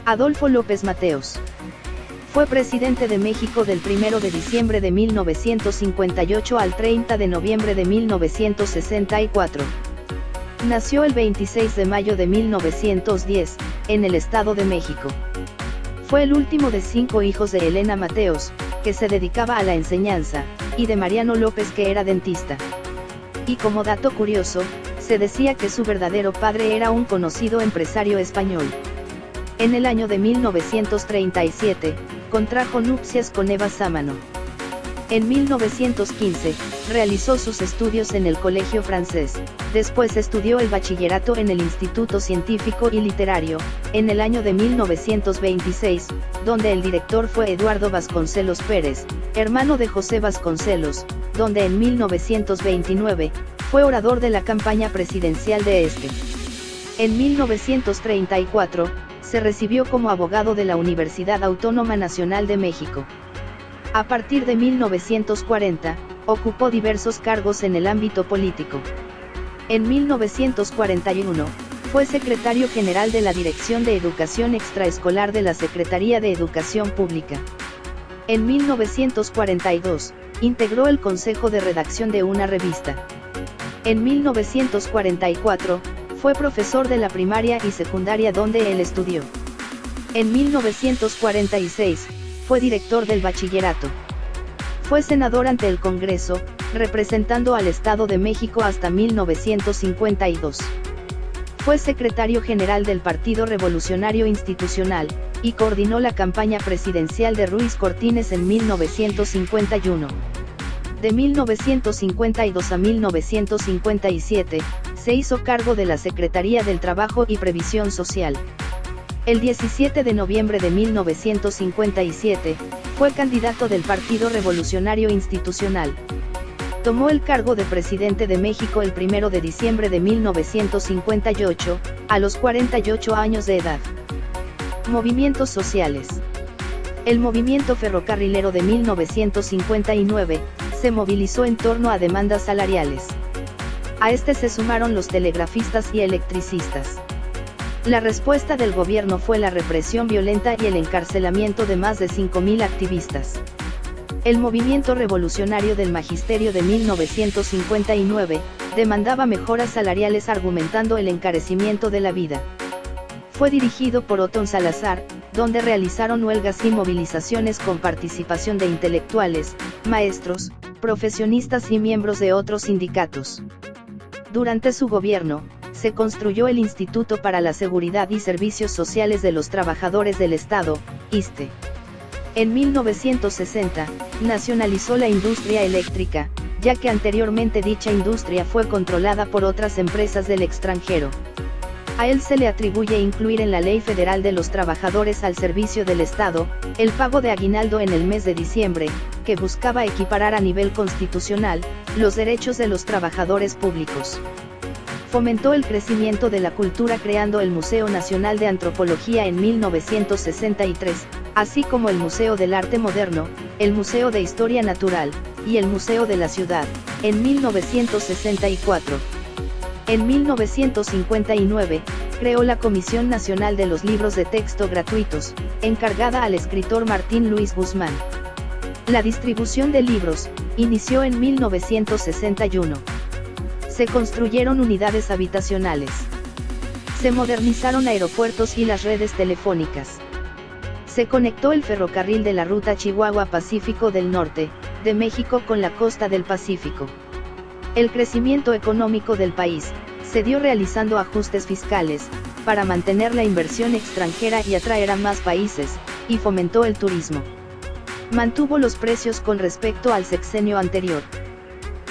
Adolfo López Mateos. Fue presidente de México del 1 de diciembre de 1958 al 30 de noviembre de 1964. Nació el 26 de mayo de 1910, en el Estado de México. Fue el último de 5 hijos de Elena Mateos, que se dedicaba a la enseñanza, y de Mariano López, que era dentista. Y como dato curioso, se decía que su verdadero padre era un conocido empresario español. En el año de 1937, contrajo nupcias con Eva Sámano. En 1915, realizó sus estudios en el Colegio Francés, después estudió el bachillerato en el Instituto Científico y Literario, en el año de 1926, donde el director fue Eduardo Vasconcelos Pérez, hermano de José Vasconcelos, donde en 1929, fue orador de la campaña presidencial de este. En 1934, se recibió como abogado de la Universidad Autónoma Nacional de México. A partir de 1940, ocupó diversos cargos en el ámbito político. En 1941, fue secretario general de la Dirección de Educación Extraescolar de la Secretaría de Educación Pública. En 1942, integró el consejo de redacción de una revista. En 1944, fue profesor de la primaria y secundaria donde él estudió. En 1946, fue director del bachillerato. Fue senador ante el Congreso, representando al Estado de México hasta 1952. Fue secretario general del Partido Revolucionario Institucional, y coordinó la campaña presidencial de Ruiz Cortines en 1951. De 1952 a 1957, se hizo cargo de la Secretaría del Trabajo y Previsión Social. El 17 de noviembre de 1957, fue candidato del Partido Revolucionario Institucional. Tomó el cargo de presidente de México el 1 de diciembre de 1958, a los 48 años de edad. Movimientos sociales. El movimiento ferrocarrilero de 1959, se movilizó en torno a demandas salariales. A este se sumaron los telegrafistas y electricistas. La respuesta del gobierno fue la represión violenta y el encarcelamiento de más de 5.000 activistas. El movimiento revolucionario del magisterio de 1959, demandaba mejoras salariales argumentando el encarecimiento de la vida. Fue dirigido por Otón Salazar, donde realizaron huelgas y movilizaciones con participación de intelectuales, maestros, profesionistas y miembros de otros sindicatos. Durante su gobierno, se construyó el Instituto para la Seguridad y Servicios Sociales de los Trabajadores del Estado, ISSSTE. En 1960, nacionalizó la industria eléctrica, ya que anteriormente dicha industria fue controlada por otras empresas del extranjero. A él se le atribuye incluir en la Ley Federal de los Trabajadores al Servicio del Estado, el pago de aguinaldo en el mes de diciembre, que buscaba equiparar a nivel constitucional, los derechos de los trabajadores públicos. Fomentó el crecimiento de la cultura creando el Museo Nacional de Antropología en 1963, así como el Museo del Arte Moderno, el Museo de Historia Natural, y el Museo de la Ciudad, en 1964. En 1959, creó la Comisión Nacional de los Libros de Texto Gratuitos, encargada al escritor Martín Luis Guzmán. La distribución de libros inició en 1961. Se construyeron unidades habitacionales. Se modernizaron aeropuertos y las redes telefónicas. Se conectó el ferrocarril de la ruta Chihuahua-Pacífico del Norte, de México con la costa del Pacífico. El crecimiento económico del país se dio realizando ajustes fiscales, para mantener la inversión extranjera y atraer a más países, y fomentó el turismo. Mantuvo los precios con respecto al sexenio anterior.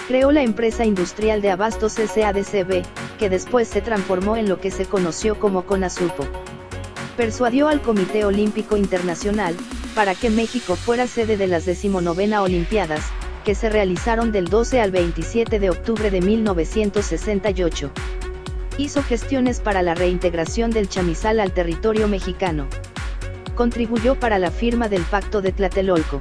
Creó la empresa industrial de abastos SADCB, que después se transformó en lo que se conoció como CONASUPO. Persuadió al Comité Olímpico Internacional, para que México fuera sede de las 19ª Olimpiadas, que se realizaron del 12 al 27 de octubre de 1968. Hizo gestiones para la reintegración del chamizal al territorio mexicano. Contribuyó para la firma del Pacto de Tlatelolco.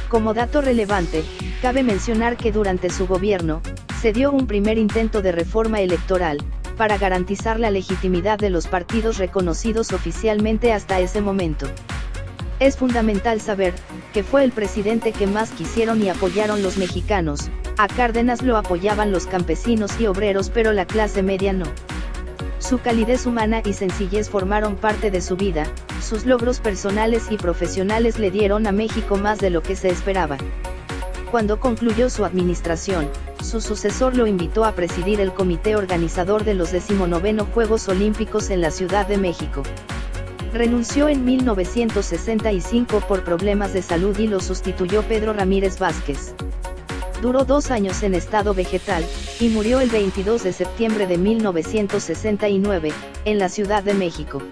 Como dato relevante, cabe mencionar que durante su gobierno, se dio un primer intento de reforma electoral, para garantizar la legitimidad de los partidos reconocidos oficialmente hasta ese momento. Es fundamental saber, que fue el presidente que más quisieron y apoyaron los mexicanos. A Cárdenas lo apoyaban los campesinos y obreros, pero la clase media no. Su calidez humana y sencillez formaron parte de su vida, sus logros personales y profesionales le dieron a México más de lo que se esperaba. Cuando concluyó su administración, su sucesor lo invitó a presidir el comité organizador de los 19 Juegos Olímpicos en la Ciudad de México. Renunció en 1965 por problemas de salud y lo sustituyó Pedro Ramírez Vázquez. Duró 2 años en estado vegetal, y murió el 22 de septiembre de 1969, en la Ciudad de México.